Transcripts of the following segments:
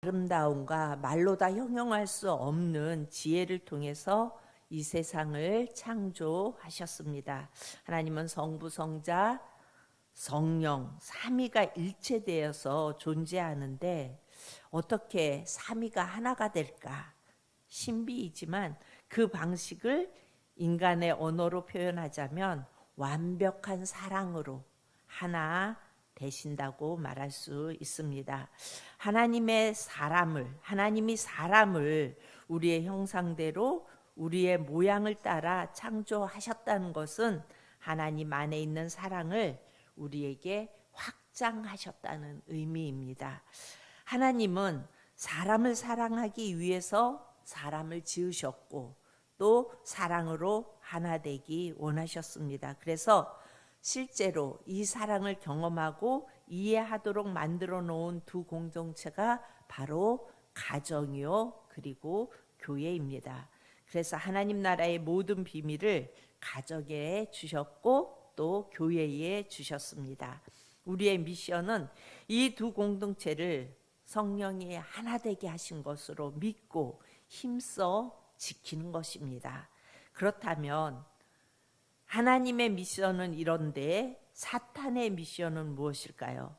아름다움과 말로 다 형용할 수 없는 지혜를 통해서 이 세상을 창조하셨습니다. 하나님은 성부, 성자, 성령, 삼위가 일체되어서 존재하는데 어떻게 삼위가 하나가 될까? 신비이지만 그 방식을 인간의 언어로 표현하자면 완벽한 사랑으로 하나 되신다고 말할 수 있습니다. 하나님이 사람을 우리의 형상대로 우리의 모양을 따라 창조하셨다는 것은 하나님 안에 있는 사랑을 우리에게 확장하셨다는 의미입니다. 하나님은 사람을 사랑하기 위해서 사람을 지으셨고 또 사랑으로 하나 되기 원하셨습니다. 그래서 실제로 이 사랑을 경험하고 이해하도록 만들어 놓은 두 공동체가 바로 가정이요 그리고 교회입니다. 그래서 하나님 나라의 모든 비밀을 가정에 주셨고 또 교회에 주셨습니다. 우리의 미션은 이 두 공동체를 성령이 하나 되게 하신 것으로 믿고 힘써 지키는 것입니다. 그렇다면 하나님의 미션은 이런데 사탄의 미션은 무엇일까요?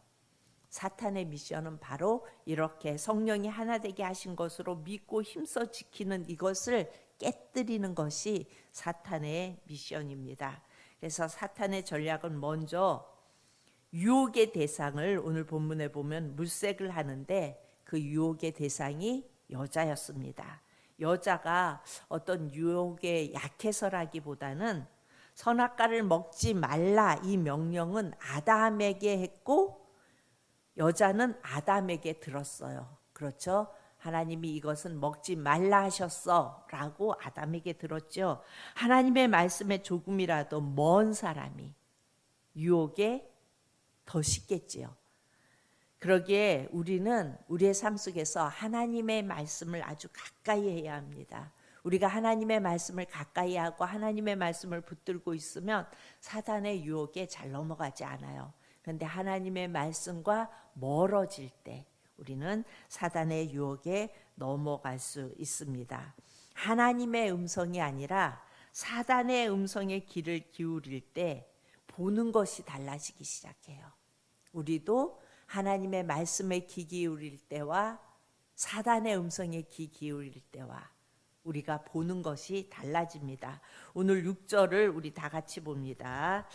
사탄의 미션은 바로 이렇게 성령이 하나 되게 하신 것으로 믿고 힘써 지키는 이것을 깨뜨리는 것이 사탄의 미션입니다. 그래서 사탄의 전략은 먼저 유혹의 대상을 오늘 본문에 보면 물색을 하는데 그 유혹의 대상이 여자였습니다. 여자가 어떤 유혹에 약해서라기보다는 선악과를 먹지 말라 이 명령은 아담에게 했고 여자는 아담에게 들었어요. 그렇죠? 하나님이 이것은 먹지 말라 하셨어 라고 아담에게 들었죠. 하나님의 말씀에 조금이라도 먼 사람이 유혹에 더 쉽겠지요. 그러기에 우리는 우리의 삶 속에서 하나님의 말씀을 아주 가까이 해야 합니다. 우리가 하나님의 말씀을 가까이 하고 하나님의 말씀을 붙들고 있으면 사단의 유혹에 잘 넘어가지 않아요. 그런데 하나님의 말씀과 멀어질 때 우리는 사단의 유혹에 넘어갈 수 있습니다. 하나님의 음성이 아니라 사단의 음성에 귀를 기울일 때 보는 것이 달라지기 시작해요. 우리도 하나님의 말씀에 귀 기울일 때와 사단의 음성에 귀 기울일 때와 우리가 보는 것이 달라집니다. 오늘 6절을 우리 다 같이 봅니다.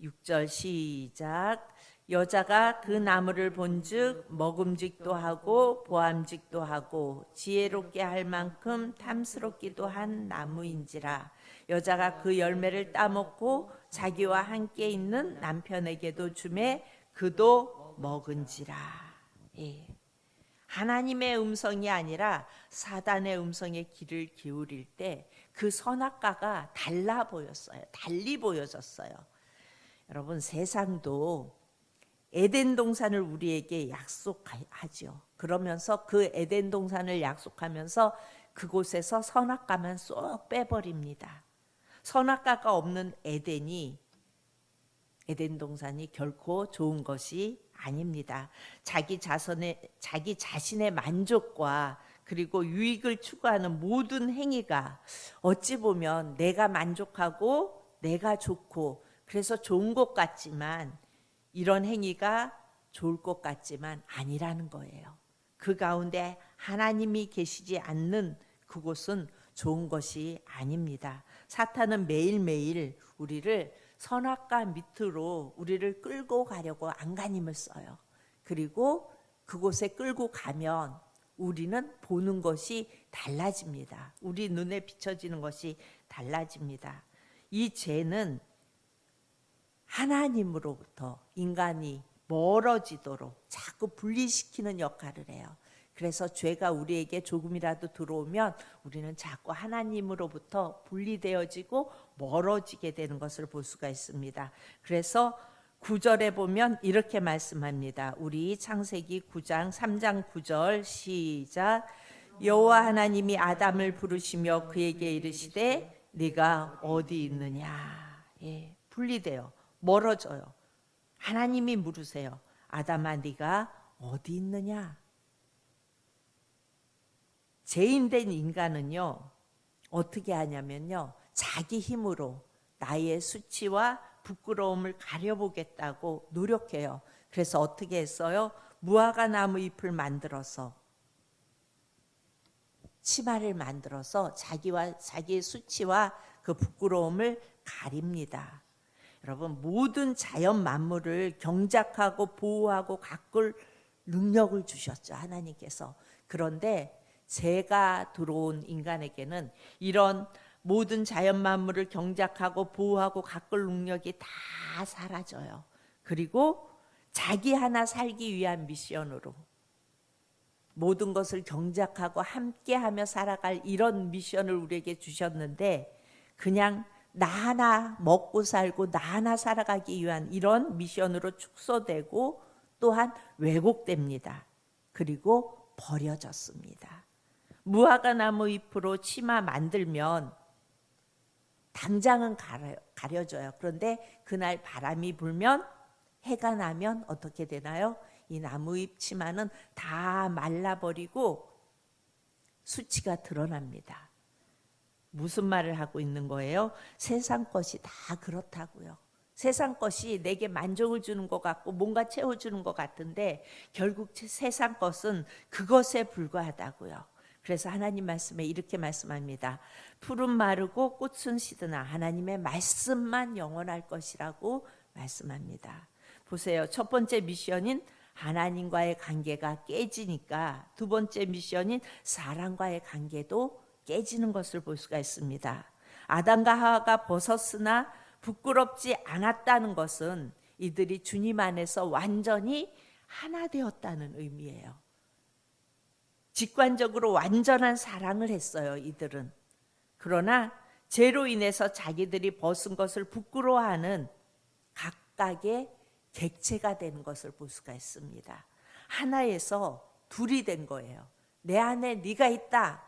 6절 시작. 여자가 그 나무를 본즉 먹음직도 하고 보암직도 하고 지혜롭게 할 만큼 탐스럽기도 한 나무인지라. 여자가 그 열매를 따먹고 자기와 함께 있는 남편에게도 주매 그도 먹은지라. 예. 하나님의 음성이 아니라 사단의 음성에 귀를 기울일 때 그 선악과가 달라 보였어요. 달리 보여졌어요. 여러분 세상도 에덴 동산을 우리에게 약속하죠. 그러면서 그 에덴 동산을 약속하면서 그곳에서 선악과만 쏙 빼버립니다. 선악과가 없는 에덴 동산이 결코 좋은 것이 아닙니다. 자기 자신의 만족과 그리고 유익을 추구하는 모든 행위가 어찌 보면 내가 만족하고 내가 좋고 그래서 좋은 것 같지만 이런 행위가 좋을 것 같지만 아니라는 거예요. 그 가운데 하나님이 계시지 않는 그곳은 좋은 것이 아닙니다. 사탄은 매일매일 우리를 선악과 밑으로 우리를 끌고 가려고 안간힘을 써요. 그리고 그곳에 끌고 가면 우리는 보는 것이 달라집니다. 우리 눈에 비춰지는 것이 달라집니다. 이 죄는 하나님으로부터 인간이 멀어지도록 자꾸 분리시키는 역할을 해요. 그래서 죄가 우리에게 조금이라도 들어오면 우리는 자꾸 하나님으로부터 분리되어지고 멀어지게 되는 것을 볼 수가 있습니다. 그래서 9절에 보면 이렇게 말씀합니다. 우리 창세기 9장 3장 9절 시작. 여호와 하나님이 아담을 부르시며 그에게 이르시되 네가 어디 있느냐. 예, 분리돼요. 멀어져요. 하나님이 물으세요. 아담아 네가 어디 있느냐. 죄인된 인간은요, 어떻게 하냐면요, 자기 힘으로 나의 수치와 부끄러움을 가려보겠다고 노력해요. 그래서 어떻게 했어요? 무화과 나무 잎을 만들어서, 치마를 만들어서 자기의 수치와 그 부끄러움을 가립니다. 여러분, 모든 자연 만물을 경작하고 보호하고 가꿀 능력을 주셨죠, 하나님께서. 그런데 죄가 들어온 인간에게는 이런 모든 자연 만물을 경작하고 보호하고 가꿀 능력이 다 사라져요. 그리고 자기 하나 살기 위한 미션으로 모든 것을 경작하고 함께하며 살아갈 이런 미션을 우리에게 주셨는데, 그냥 나 하나 먹고 살고 나 하나 살아가기 위한 이런 미션으로 축소되고 또한 왜곡됩니다. 그리고 버려졌습니다. 무화과 나무 잎으로 치마 만들면 당장은 가려져요. 그런데 그날 바람이 불면, 해가 나면 어떻게 되나요? 이 나무잎 치마는 다 말라버리고 수치가 드러납니다. 무슨 말을 하고 있는 거예요? 세상 것이 다 그렇다고요. 세상 것이 내게 만족을 주는 것 같고 뭔가 채워주는 것 같은데 결국 세상 것은 그것에 불과하다고요. 그래서 하나님 말씀에 이렇게 말씀합니다. 풀은 마르고 꽃은 시드나 하나님의 말씀만 영원할 것이라고 말씀합니다. 보세요. 첫 번째 미션인 하나님과의 관계가 깨지니까 두 번째 미션인 사람과의 관계도 깨지는 것을 볼 수가 있습니다. 아담과 하와가 벗었으나 부끄럽지 않았다는 것은 이들이 주님 안에서 완전히 하나 되었다는 의미예요. 직관적으로 완전한 사랑을 했어요, 이들은. 그러나 죄로 인해서 자기들이 벗은 것을 부끄러워하는 각각의 객체가 되는 것을 볼 수가 있습니다. 하나에서 둘이 된 거예요. 내 안에 네가 있다.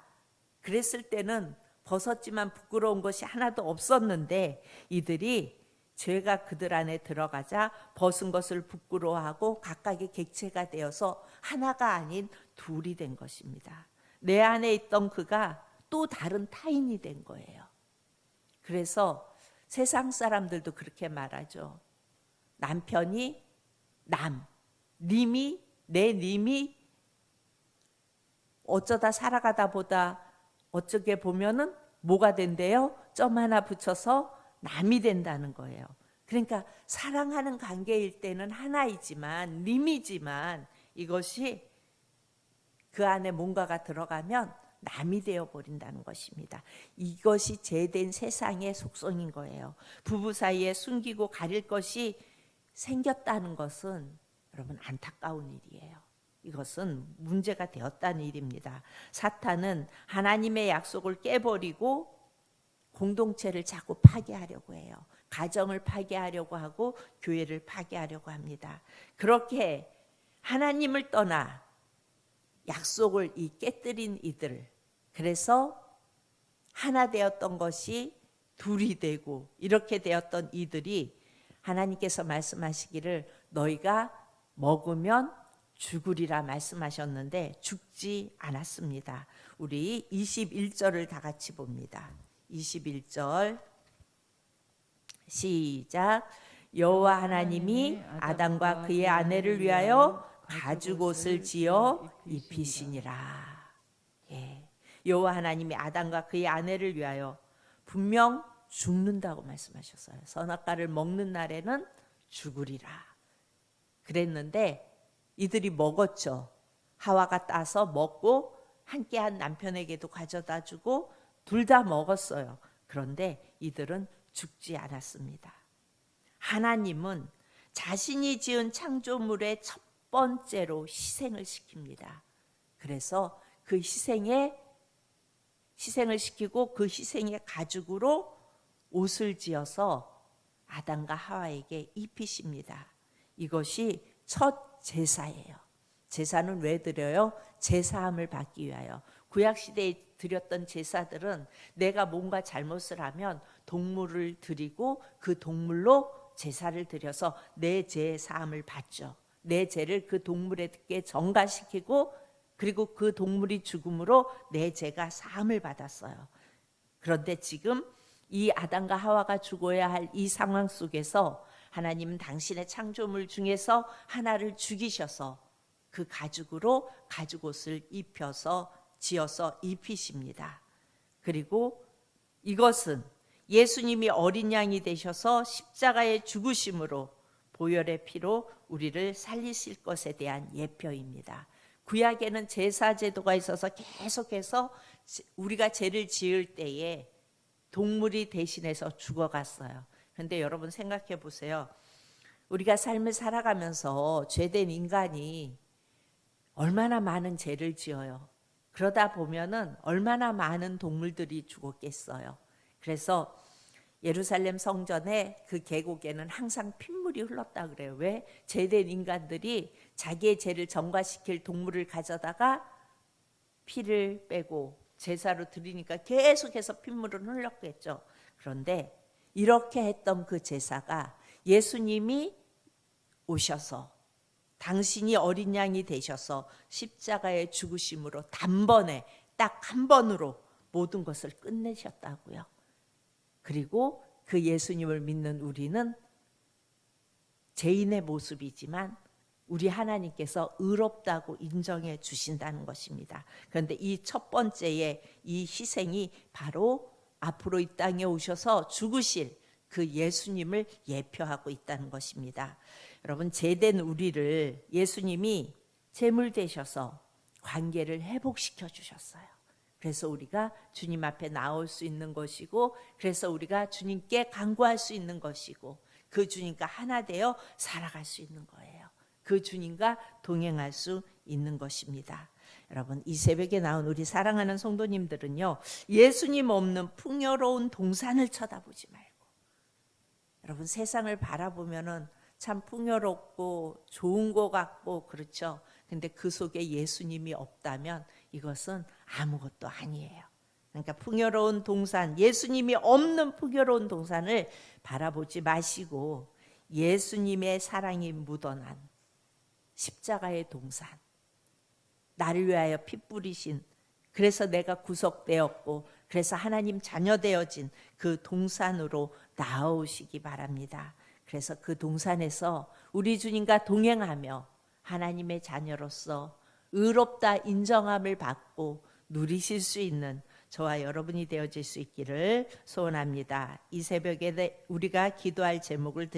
그랬을 때는 벗었지만 부끄러운 것이 하나도 없었는데 이들이 죄가 그들 안에 들어가자 벗은 것을 부끄러워하고 각각의 객체가 되어서 하나가 아닌 둘이 된 것입니다. 내 안에 있던 그가 또 다른 타인이 된 거예요. 그래서 세상 사람들도 그렇게 말하죠. 남편이 내 님이 어쩌다 살아가다 보다 어쩌게 보면은 뭐가 된대요? 점 하나 붙여서 남이 된다는 거예요. 그러니까 사랑하는 관계일 때는 하나이지만 님이지만 이것이 그 안에 뭔가가 들어가면 남이 되어버린다는 것입니다. 이것이 죄된 세상의 속성인 거예요. 부부 사이에 숨기고 가릴 것이 생겼다는 것은 여러분 안타까운 일이에요. 이것은 문제가 되었다는 일입니다. 사탄은 하나님의 약속을 깨버리고 공동체를 자꾸 파괴하려고 해요. 가정을 파괴하려고 하고 교회를 파괴하려고 합니다. 그렇게 하나님을 떠나 약속을 깨뜨린 이들, 그래서 하나 되었던 것이 둘이 되고 이렇게 되었던 이들이 하나님께서 말씀하시기를 너희가 먹으면 죽으리라 말씀하셨는데 죽지 않았습니다. 우리 21절을 다 같이 봅니다. 21절 시작. 여호와 하나님이 아담과 그의 아내를 위하여 가죽 옷을 지어 입히시니라. 여호와 하나님이 아담과 그의 아내를 위하여 분명 죽는다고 말씀하셨어요. 선악과를 먹는 날에는 죽으리라 그랬는데 이들이 먹었죠. 하와가 따서 먹고 함께한 남편에게도 가져다 주고 둘 다 먹었어요. 그런데 이들은 죽지 않았습니다. 하나님은 자신이 지은 창조물의 첫 번째로 희생을 시킵니다. 그래서 그 희생을 시키고 그 희생의 가죽으로 옷을 지어서 아담과 하와에게 입히십니다. 이것이 첫 제사예요. 제사는 왜 드려요? 제사함을 받기 위하여. 구약시대에 드렸던 제사들은 내가 뭔가 잘못을 하면 동물을 드리고 그 동물로 제사를 드려서 내 죄 사함을 받죠. 내 죄를 그 동물에게 전가시키고 그리고 그 동물이 죽음으로 내 죄가 사함을 받았어요. 그런데 지금 이 아담과 하와가 죽어야 할 이 상황 속에서 하나님은 당신의 창조물 중에서 하나를 죽이셔서 그 가죽으로 가죽옷을 입혀서 지어서 입히십니다. 그리고 이것은 예수님이 어린 양이 되셔서 십자가에 죽으심으로 보혈의 피로 우리를 살리실 것에 대한 예표입니다. 구약에는 제사 제도가 있어서 계속해서 우리가 죄를 지을 때에 동물이 대신해서 죽어갔어요. 그런데 여러분 생각해 보세요. 우리가 삶을 살아가면서 죄된 인간이 얼마나 많은 죄를 지어요. 그러다 보면은 얼마나 많은 동물들이 죽었겠어요. 그래서 예루살렘 성전의 그 계곡에는 항상 핏물이 흘렀다 그래요. 왜? 죄된 인간들이 자기의 죄를 전가시킬 동물을 가져다가 피를 빼고 제사로 드리니까 계속해서 핏물은 흘렀겠죠. 그런데 이렇게 했던 그 제사가 예수님이 오셔서 당신이 어린 양이 되셔서 십자가에 죽으심으로 단번에 딱 한 번으로 모든 것을 끝내셨다고요. 그리고 그 예수님을 믿는 우리는 죄인의 모습이지만 우리 하나님께서 의롭다고 인정해 주신다는 것입니다. 그런데 이 첫 번째의 이 희생이 바로 앞으로 이 땅에 오셔서 죽으실 그 예수님을 예표하고 있다는 것입니다. 여러분, 죄된 우리를 예수님이 제물 되셔서 관계를 회복시켜 주셨어요. 그래서 우리가 주님 앞에 나올 수 있는 것이고, 그래서 우리가 주님께 간구할 수 있는 것이고, 그 주님과 하나 되어 살아갈 수 있는 거예요. 그 주님과 동행할 수 있는 것입니다. 여러분, 이 새벽에 나온 우리 사랑하는 성도님들은요, 예수님 없는 풍요로운 동산을 쳐다보지 말고, 여러분, 세상을 바라보면은 참 풍요롭고 좋은 것 같고 그렇죠. 근데 그 속에 예수님이 없다면 이것은 아무것도 아니에요. 그러니까 풍요로운 동산, 예수님이 없는 풍요로운 동산을 바라보지 마시고 예수님의 사랑이 묻어난 십자가의 동산, 나를 위하여 피 뿌리신, 그래서 내가 구속되었고 그래서 하나님 자녀 되어진 그 동산으로 나아오시기 바랍니다. 그래서 그 동산에서 우리 주님과 동행하며 하나님의 자녀로서 의롭다 인정함을 받고 누리실 수 있는 저와 여러분이 되어질 수 있기를 소원합니다. 이 새벽에 우리가 기도할 제목을